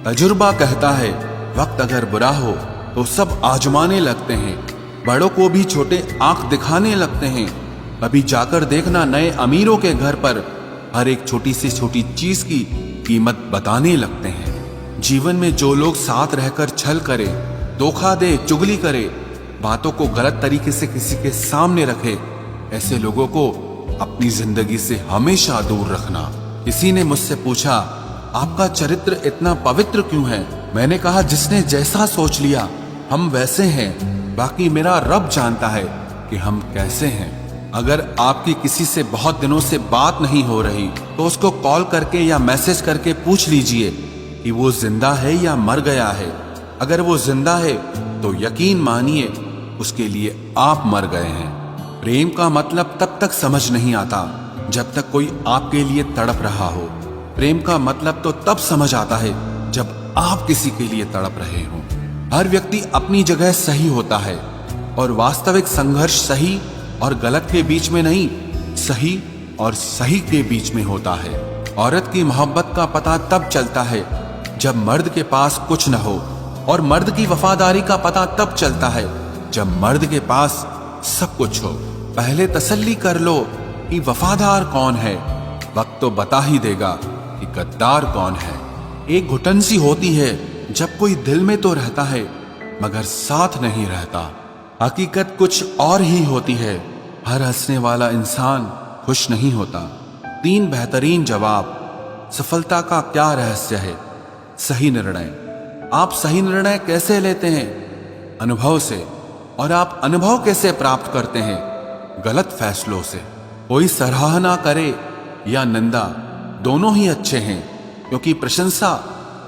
तजुर्बा कहता है वक्त अगर बुरा हो तो सब आजमाने लगते हैं, बड़ों को भी छोटे आंख दिखाने लगते हैं। कभी जाकर देखना नए अमीरों के घर पर हर एक छोटी से छोटी चीज की कीमत बताने लगते हैं। जीवन में जो लोग साथ रहकर छल करे, धोखा दे, चुगली करे, बातों को गलत तरीके से किसी के सामने रखे, ऐसे लोगों को अपनी जिंदगी से हमेशा दूर रखना। किसी ने मुझसे पूछा, आपका चरित्र इतना पवित्र क्यों है? मैंने कहा, जिसने जैसा सोच लिया हम वैसे हैं, बाकी मेरा रब जानता है कि हम कैसे हैं। अगर आपकी किसी से बहुत दिनों से बात नहीं हो रही तो उसको कॉल करके या मैसेज करके पूछ लीजिए कि वो जिंदा है या मर गया है। अगर वो जिंदा है तो यकीन मानिए उसके लिए आप मर गए हैं। प्रेम का मतलब तब तक समझ नहीं आता जब तक कोई आपके लिए तड़प रहा हो। प्रेम का मतलब तो तब समझ आता है जब आप किसी के लिए तड़प रहे हो। हर व्यक्ति अपनी जगह सही होता है और वास्तविक संघर्ष सही और गलत के बीच में नहीं, सही और सही के बीच में होता है। औरत की मोहब्बत का पता तब चलता है जब मर्द के पास कुछ न हो, और मर्द की वफादारी का पता तब चलता है जब मर्द के पास सब कुछ हो। पहले तसल्ली कर लो कि वफादार कौन है, वक्त तो बता ही देगा कि गद्दार कौन है। एक घुटन सी होती है जब कोई दिल में तो रहता है मगर साथ नहीं रहता। हकीकत कुछ और ही होती है। हर हंसने वाला इंसान खुश नहीं होता। 3 बेहतरीन जवाब। सफलता का क्या रहस्य है? सही निर्णय। आप सही निर्णय कैसे लेते हैं? अनुभव से। और आप अनुभव कैसे प्राप्त करते हैं? गलत फैसलों से। कोई सराहना करे या निंदा, दोनों ही अच्छे हैं, क्योंकि प्रशंसा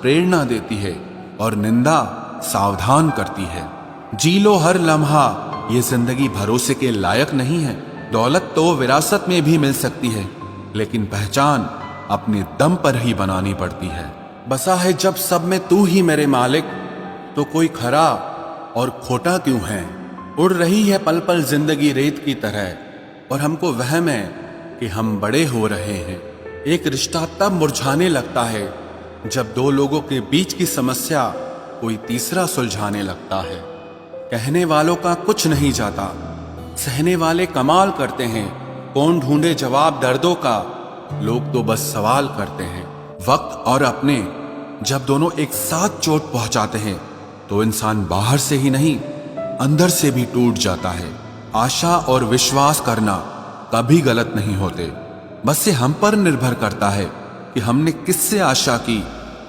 प्रेरणा देती है और निंदा सावधान करती है। जी लो हर लम्हा, ये जिंदगी भरोसे के लायक नहीं है। दौलत तो विरासत में भी मिल सकती है, लेकिन पहचान अपने दम पर ही बनानी पड़ती है। बसा है जब सब में तू ही मेरे मालिक, तो कोई खरा और खोटा क्यों है? उड़ रही है पल पल जिंदगी रेत की तरह, और हमको वहम है कि हम बड़े हो रहे हैं। एक रिश्ता तब मुरझाने लगता है जब 2 लोगों के बीच की समस्या कोई तीसरा सुलझाने लगता है। कहने वालों का कुछ नहीं जाता, सहने वाले कमाल करते हैं। कौन ढूंढे जवाब दर्दों का, लोग तो बस सवाल करते हैं। वक्त और अपने जब दोनों एक साथ चोट पहुंचाते हैं तो इंसान बाहर से ही नहीं, अंदर से भी टूट जाता है। आशा और विश्वास करना कभी गलत नहीं होते, बस ये हम पर निर्भर करता है कि हमने किससे आशा की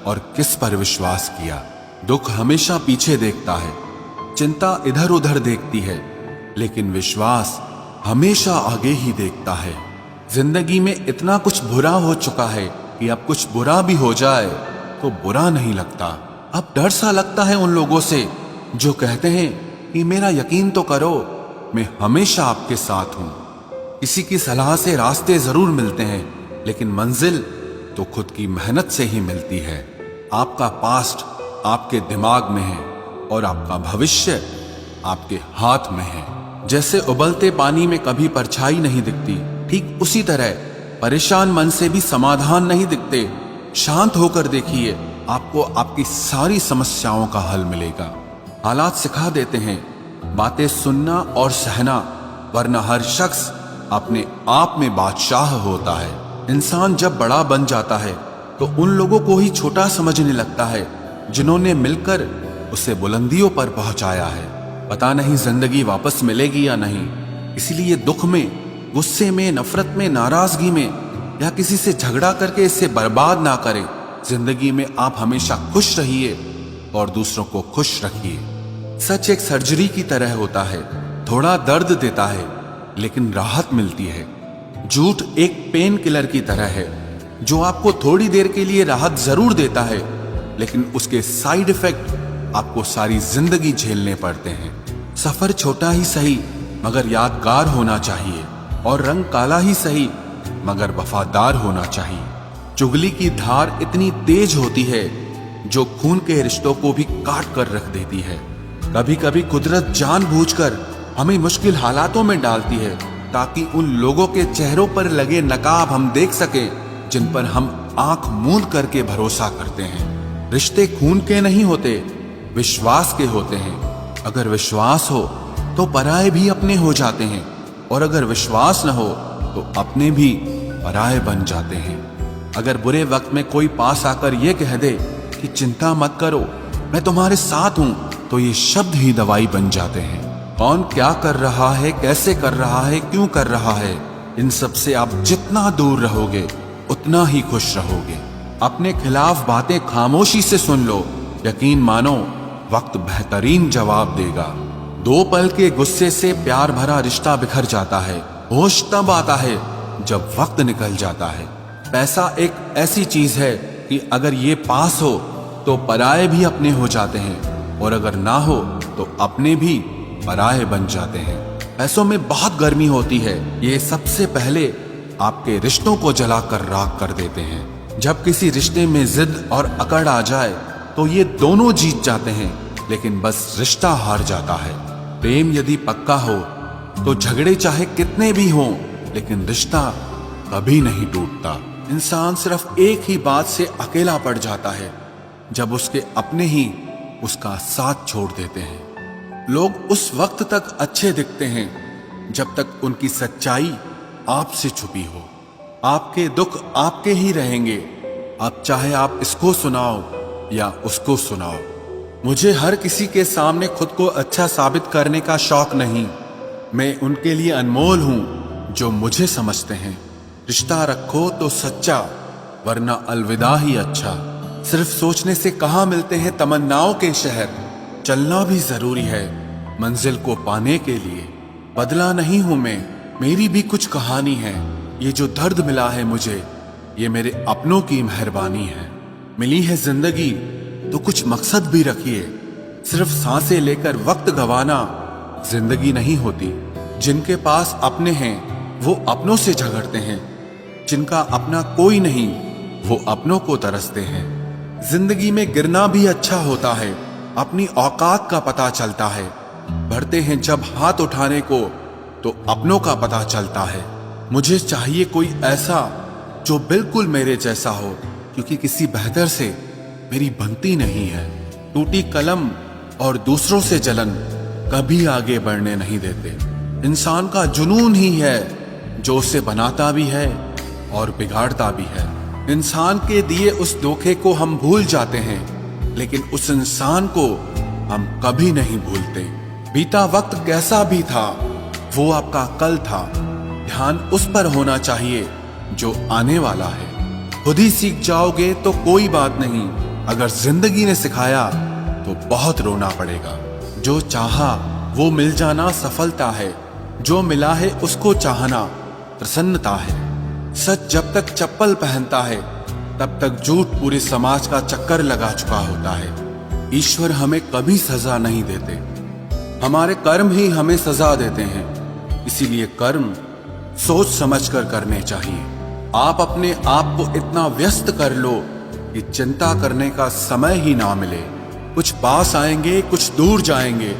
और किस पर विश्वास किया। दुख हमेशा पीछे देखता है, चिंता इधर उधर देखती है, लेकिन विश्वास हमेशा आगे ही देखता है। जिंदगी में इतना कुछ बुरा हो चुका है कि अब कुछ बुरा भी हो जाए तो बुरा नहीं लगता। अब डर सा लगता है उन लोगों से जो कहते हैं कि मेरा यकीन तो करो, मैं हमेशा आपके साथ हूं। किसी की सलाह से रास्ते जरूर मिलते हैं, लेकिन मंजिल तो खुद की मेहनत से ही मिलती है। आपका पास्ट आपके दिमाग में है और आपका भविष्य आपके हाथ में है। जैसे उबलते पानी में कभी परछाई नहीं दिखती, ठीक उसी तरह परेशान मन से भी समाधान नहीं दिखते। शांत होकर देखिए, आपको आपकी सारी समस्याओं का हल मिलेगा। हालात सिखा देते हैं बातें सुनना और सहना, वरना हर शख्स अपने आप में बादशाह होता है। इंसान जब बड़ा बन जाता है तो उन लोगों को ही छोटा समझने लगता है जिन्होंने मिलकर उसे बुलंदियों पर पहुंचाया है। पता नहीं जिंदगी वापस मिलेगी या नहीं, इसीलिए दुख में, गुस्से में, नफरत में, नाराजगी में या किसी से झगड़ा करके इसे बर्बाद ना करें। जिंदगी में आप हमेशा खुश रहिए और दूसरों को खुश रखिए। सच एक सर्जरी की तरह होता है, थोड़ा दर्द देता है लेकिन राहत मिलती है। झूठ एक पेन किलर की तरह है जो आपको थोड़ी देर के लिए राहत जरूर देता है, लेकिन उसके साइड इफेक्ट आपको सारी जिंदगी झेलने पड़ते हैं। सफर छोटा ही सही मगर यादगार होना चाहिए, और रंग काला ही सही मगर वफादार होना चाहिए। चुगली की धार इतनी तेज होती है जो खून के रिश्तों को भी काट कर रख देती है। कभी कभी कुदरत जानबूझकर हमें मुश्किल हालातों में डालती है ताकि उन लोगों के चेहरों पर लगे नकाब हम देख सकें जिन पर हम आंख मूंद करके भरोसा करते हैं। रिश्ते खून के नहीं होते, विश्वास के होते हैं। अगर विश्वास हो तो पराये भी अपने हो जाते हैं, और अगर विश्वास न हो तो अपने भी पराये बन जाते हैं। अगर बुरे वक्त में कोई पास आकर ये कह दे कि चिंता मत करो, मैं तुम्हारे साथ हूं, तो ये शब्द ही दवाई बन जाते हैं। कौन क्या कर रहा है, कैसे कर रहा है, क्यों कर रहा है, इन सब से आप जितना दूर रहोगे उतना ही खुश रहोगे। अपने खिलाफ बातें खामोशी से सुन लो, यकीन मानो वक्त बेहतरीन जवाब देगा। 2 पल के गुस्से से प्यार भरा रिश्ता बिखर जाता है। होश तब आता है जब वक्त निकल जाता है। पैसा एक ऐसी चीज है कि अगर ये पास हो तो पराये भी अपने हो जाते हैं, और अगर ना हो तो अपने भी पराये बन जाते हैं। पैसों में बहुत गर्मी होती है, ये सबसे पहले आपके रिश्तों को जलाकर राख कर देते हैं। जब किसी रिश्ते में जिद और अकड़ आ जाए तो ये दोनों जीत जाते हैं, लेकिन बस रिश्ता हार जाता है। प्रेम यदि पक्का हो तो झगड़े चाहे कितने भी हों, लेकिन रिश्ता कभी नहीं टूटता। इंसान सिर्फ एक ही बात से अकेला पड़ जाता है, जब उसके अपने ही उसका साथ छोड़ देते हैं। लोग उस वक्त तक अच्छे दिखते हैं जब तक उनकी सच्चाई आपसे छुपी हो। आपके दुख आपके ही रहेंगे, अब चाहे आप इसको सुनाओ या उसको सुनाओ। मुझे हर किसी के सामने खुद को अच्छा साबित करने का शौक नहीं। मैं उनके लिए अनमोल हूं जो मुझे समझते हैं। रिश्ता रखो तो सच्चा, वरना अलविदा ही अच्छा। सिर्फ सोचने से कहाँ मिलते हैं तमन्नाओं के शहर। चलना भी जरूरी है मंजिल को पाने के लिए। बदला नहीं हूं मैं, मेरी भी कुछ कहानी है। ये जो दर्द मिला है मुझे, ये मेरे अपनों की मेहरबानी है। मिली है जिंदगी तो कुछ मकसद भी रखिए। सिर्फ सांसें लेकर वक्त गवाना जिंदगी नहीं होती। जिनके पास अपने हैं वो अपनों से झगड़ते हैं, जिनका अपना कोई नहीं वो अपनों को तरसते हैं। जिंदगी में गिरना भी अच्छा होता है, अपनी औकात का पता चलता है। बढ़ते हैं जब हाथ उठाने को तो अपनों का पता चलता है। मुझे चाहिए कोई ऐसा जो बिल्कुल मेरे जैसा हो, क्योंकि किसी बेहतर से मेरी बनती नहीं है। टूटी कलम और दूसरों से जलन कभी आगे बढ़ने नहीं देते। इंसान का जुनून ही है जो उसे बनाता भी है और बिगाड़ता भी है। इंसान के दिए उस धोखे को हम भूल जाते हैं, लेकिन उस इंसान को हम कभी नहीं भूलते। बीता वक्त कैसा भी था, वो आपका कल था। ध्यान उस पर होना चाहिए जो आने वाला है। खुद ही सीख जाओगे तो कोई बात नहीं, अगर जिंदगी ने सिखाया तो बहुत रोना पड़ेगा। जो चाहा वो मिल जाना सफलता है, जो मिला है उसको चाहना प्रसन्नता है। सच जब तक चप्पल पहनता है तब तक झूठ पूरे समाज का चक्कर लगा चुका होता है। ईश्वर हमें कभी सजा नहीं देते, हमारे कर्म ही हमें सजा देते हैं। इसीलिए कर्म सोच समझकर करने चाहिए। आप अपने आप को इतना व्यस्त कर लो कि चिंता करने का समय ही ना मिले। कुछ पास आएंगे, कुछ दूर जाएंगे।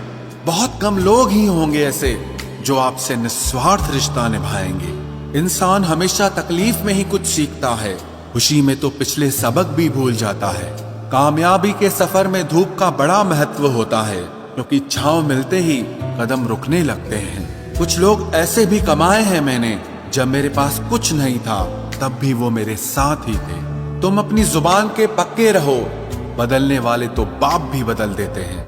बहुत कम लोग ही होंगे ऐसे जो आपसे निस्वार्थ रिश्ता निभाएंगे। इंसान हमेशा तकलीफ में ही कुछ सीखता है, खुशी में तो पिछले सबक भी भूल जाता है। कामयाबी के सफर में धूप का बड़ा महत्व होता है, क्योंकि छांव मिलते ही कदम रुकने लगते हैं। कुछ लोग ऐसे भी कमाए हैं मैंने, जब मेरे पास कुछ नहीं था तब भी वो मेरे साथ ही थे। तुम अपनी जुबान के पक्के रहो, बदलने वाले तो बाप भी बदल देते हैं।